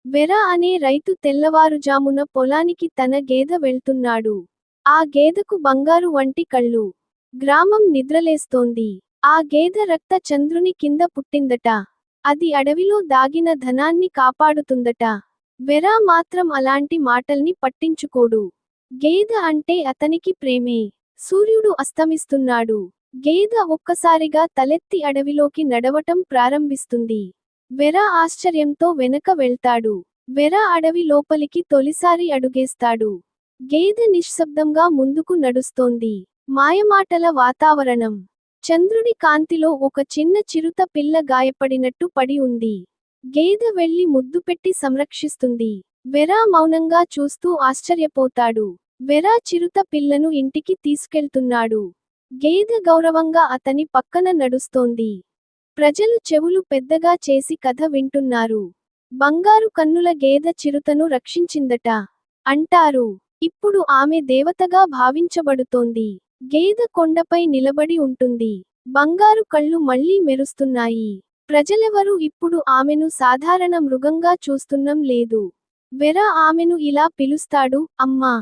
వెరా అనే రైతు తెల్లవారుజామున పొలానికి తన గేదె వెళ్తున్నాడు. ఆ గేదెకు బంగారు వంటి కళ్ళు. గ్రామం నిద్రలేస్తోంది. ఆ గేదె రక్త చంద్రుని కింద పుట్టిందట. అది అడవిలో దాగిన ధనాన్ని కాపాడుతుందట. వెరా మాత్రం అలాంటి మాటల్ని పట్టించుకోడు. గేదె అంటే అతనికి ప్రేమే. సూర్యుడు అస్తమిస్తున్నాడు. గేదె ఒక్కసారిగా తలెత్తి అడవిలోకి నడవటం ప్రారంభిస్తుంది. వెరా ఆశ్చర్యంతో వెనక వెళ్తాడు. వెరా అడవి లోపలికి తొలిసారి అడుగేస్తాడు. గేదె నిశ్శబ్దంగా ముందుకు నడుస్తోంది. మాయమాటల వాతావరణం. చంద్రుడి కాంతిలో ఒక చిన్న చిరుత పిల్ల గాయపడినట్టు పడి ఉంది. గేదె వెళ్లి ముద్దు పెట్టి సంరక్షిస్తుంది. వెరా మౌనంగా చూస్తూ ఆశ్చర్యపోతాడు. వెరా చిరుత పిల్లను ఇంటికి తీసుకెళ్తున్నాడు. గేదె గౌరవంగా అతని పక్కన నడుస్తోంది. ప్రజలు చెవులు పెద్దగా చేసి కథ వింటున్నారు. బంగారు కన్నుల గేదె చిరుతను రక్షించిందట అంటారు. ఇప్పుడు ఆమె దేవతగా భావించబడుతోంది. గేదె కొండపై నిలబడి ఉంటుంది. బంగారు కళ్ళు మళ్లీ మెరుస్తున్నాయి. ప్రజలెవరూ ఇప్పుడు ఆమెను సాధారణ మృగంగా చూస్తున్నం లేదు. వెరా ఆమెను ఇలా పిలుస్తాడు, అమ్మా.